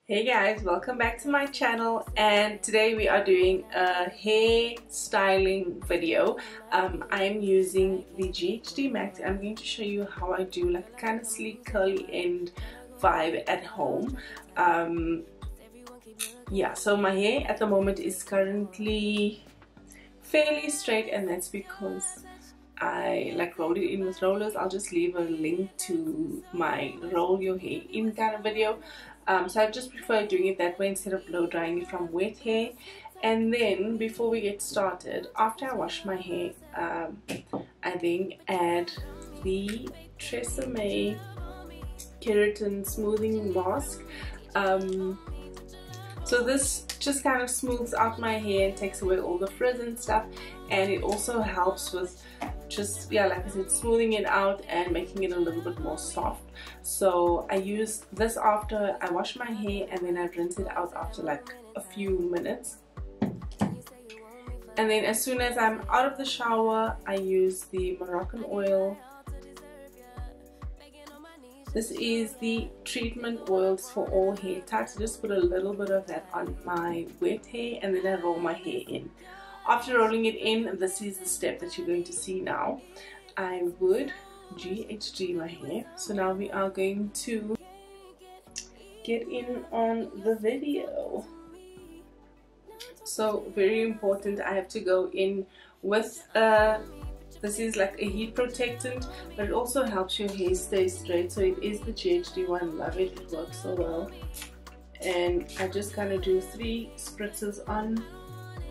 Hey guys, welcome back to my channel, and today we are doing a hair styling video. I'm using the GHD MAX. I'm going to show you how I do like a kind of sleek curly end vibe at home. Yeah, so my hair at the moment is currently fairly straight, and that's because I like rolled it in with rollers. I'll just leave a link to my roll your hair in kind of video. So I just prefer doing it that way instead of blow drying it from wet hair. And then before we get started, after I wash my hair, I then add the Tresemme Keratin Smoothing Mask. So this just kind of smooths out my hair and takes away all the frizz and stuff, and it also helps with just, yeah, like I said, smoothing it out and making it a little bit more soft. So I use this after I wash my hair, and then I rinse it out after like a few minutes. And then as soon as I'm out of the shower, I use the Moroccan oil. This is the treatment oils for all hair types. I just put a little bit of that on my wet hair, and then I roll my hair in. After rolling it in, this is the step that you're going to see now. I would GHD my hair. So now we are going to get in on the video. So very important, I have to go in with this is like a heat protectant, but it also helps your hair stay straight. So it is the GHD one. Love it, it works so well. And I just kind of do 3 spritzes on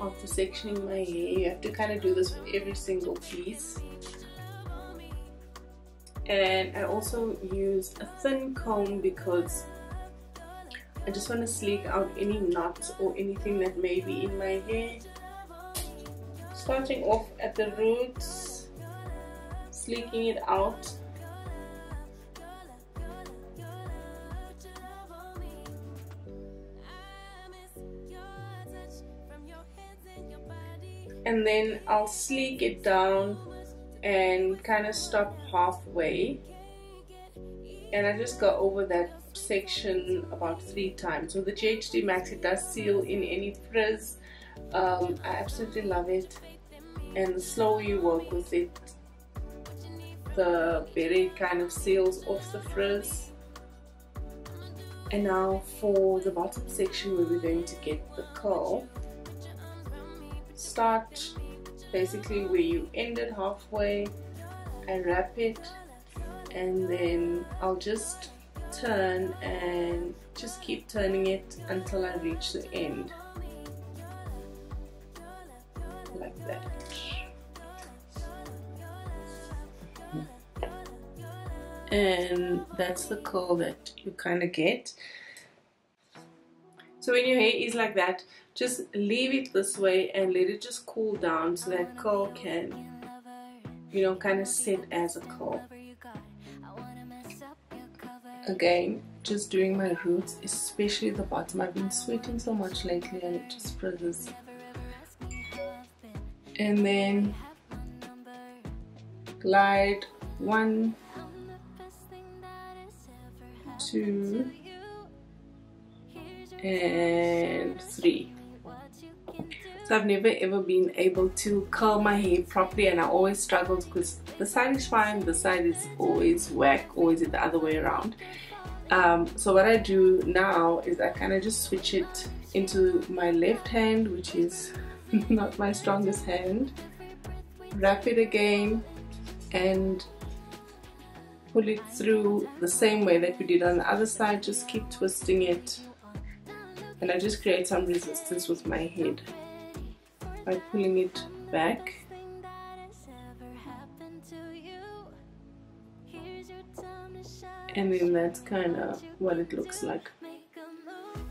after sectioning my hair. You have to kind of do this with every single piece. And I also use a thin comb because I just want to sleek out any knots or anything that may be in my hair. Starting off at the roots, sleeking it out. And then I'll sleek it down and kind of stop halfway, and I just go over that section about 3 times. So the GHD MAX, it does seal in any frizz. I absolutely love it, and the slower you work with it, the better it kind of seals off the frizz. And now for the bottom section where we're going to get the curl, start basically where you ended halfway. I wrap it, and then I'll just turn and just keep turning it until I reach the end, like that. And that's the curl that you kind of get. So when your hair is like that, just leave it this way and let it just cool down so that curl can, you know, kind of set as a curl. Again, just doing my roots, especially the bottom. I've been sweating so much lately and it just frizzes. And then glide 1, 2, and 3. So I've never ever been able to curl my hair properly, and I always struggled because the side is fine, the side is always whack, always the other way around. So what I do now is I kind of just switch it into my left hand, which is not my strongest hand, wrap it again and pull it through the same way that we did on the other side. Just keep twisting it, and I just create some resistance with my head by pulling it back. And then that's kind of what it looks like.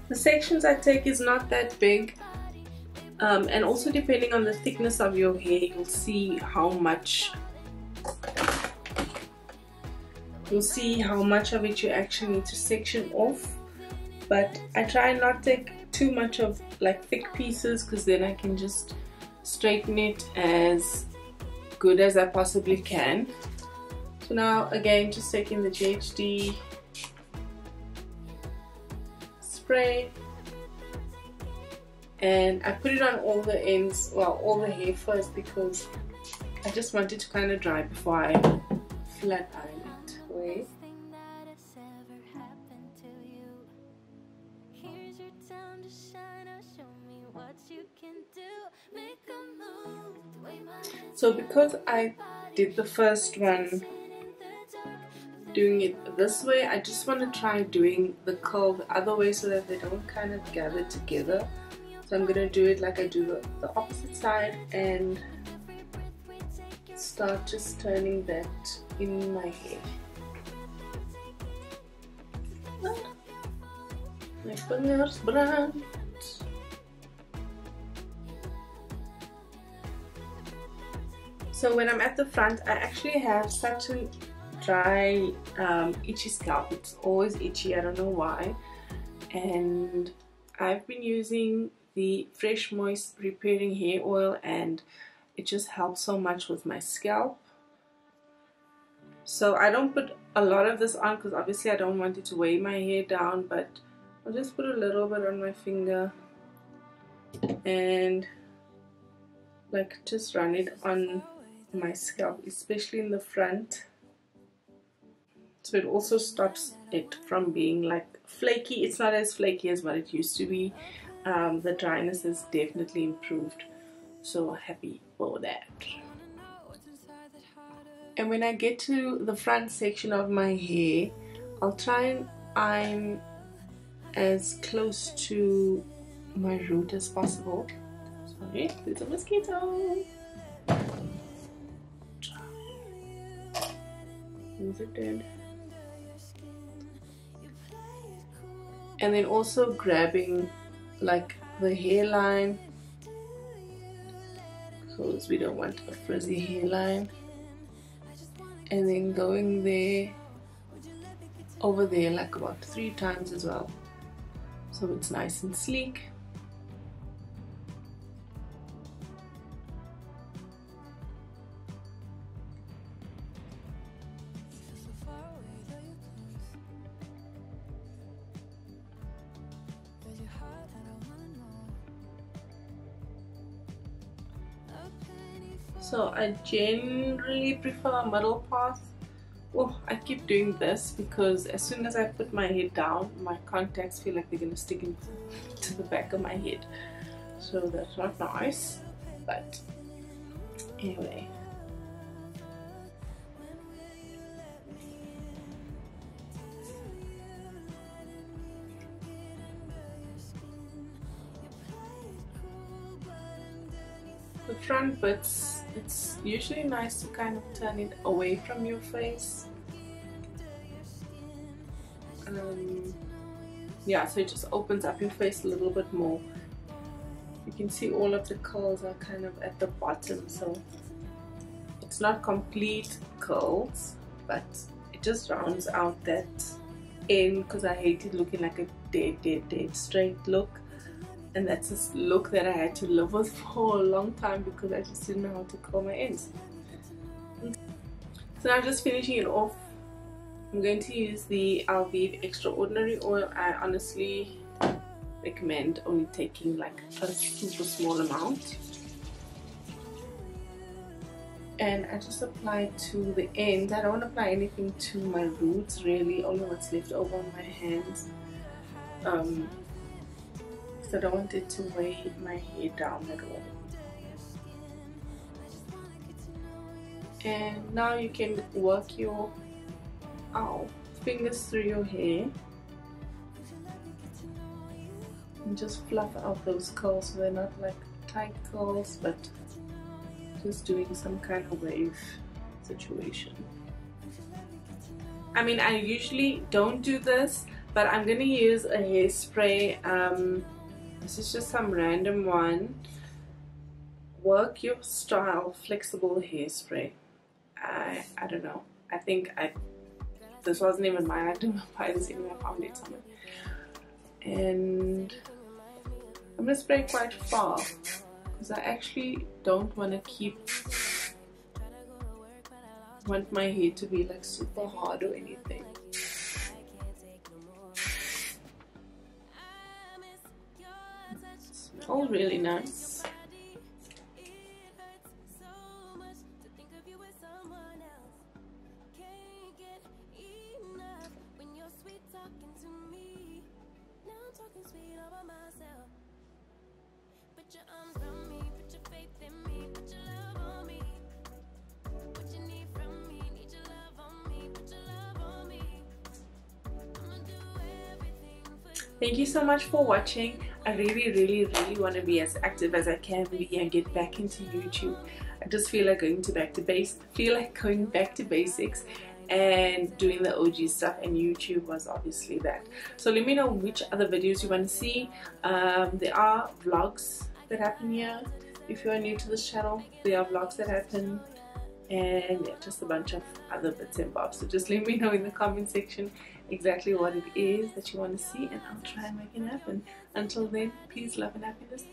The sections I take is not that big, and also depending on the thickness of your hair, you'll see how much of it you actually need to section off. But I try not to take too much of like thick pieces, because then I can just straighten it as good as I possibly can. So now again, just taking the GHD spray, and I put it on all the ends, well, all the hair first, because I just wanted to kind of dry before I flat iron it. Wait. So because I did the first one doing it this way, I just want to try doing the curl the other way so that they don't kind of gather together. So I'm going to do it like I do the opposite side and start just turning that in my hair. My fingers brand. So when I'm at the front, I actually have such a dry, itchy scalp. It's always itchy, I don't know why. And I've been using the Fresh Moist Repairing Hair Oil, and it just helps so much with my scalp. So I don't put a lot of this on because obviously I don't want it to weigh my hair down, but I'll just put a little bit on my finger and like just run it on my scalp, especially in the front, so it also stops it from being like flaky. It's not as flaky as what it used to be. The dryness has definitely improved, so happy for that. And when I get to the front section of my hair, I'll try and iron as close to my root as possible. Sorry, there's a mosquito. Is it dead? And then also grabbing like the hairline, because we don't want a frizzy hairline, and then going there, over there, like about 3 times as well, so it's nice and sleek. So I generally prefer a middle path. Oh, I keep doing this because as soon as I put my head down, my contacts feel like they're going to stick into the back of my head. So that's not nice. But anyway. The front bits, it's usually nice to kind of turn it away from your face. Yeah, so it just opens up your face a little bit more. You can see all of the curls are kind of at the bottom, so it's not complete curls, but it just rounds out that end, because I hate it looking like a dead straight look. And that's a look that I had to live with for a long time because I just didn't know how to curl my ends. So now just finishing it off, I'm going to use the Alvive Extraordinary Oil. I honestly recommend only taking like a super small amount. And I just apply it to the ends. I don't want to apply anything to my roots really, only what's left over on my hands. I don't want it to weigh my hair down at all. And now you can work your fingers through your hair and just fluff out those curls so they're not like tight curls, but just doing some kind of wave situation. I mean, I usually don't do this, but I'm gonna use a hairspray. This is just some random one. Work Your Style Flexible Hairspray. I don't know. I think this wasn't even mine. I didn't buy this anywhere. I found it somewhere. And I'm gonna spray quite far because I actually don't want to want my hair to be like super hard or anything. All really nice. Thank you so much for watching. I really want to be as active as I can be and get back into YouTube. I just feel like going back to basics and doing the OG stuff, and YouTube was obviously that. So let me know which other videos you want to see. There are vlogs that happen here. If you are new to this channel, there are vlogs that happen, and yeah, just a bunch of other bits and bobs. So just let me know in the comment section exactly what it is that you want to see, and I'll try and make it happen. Until then, peace, love and happiness.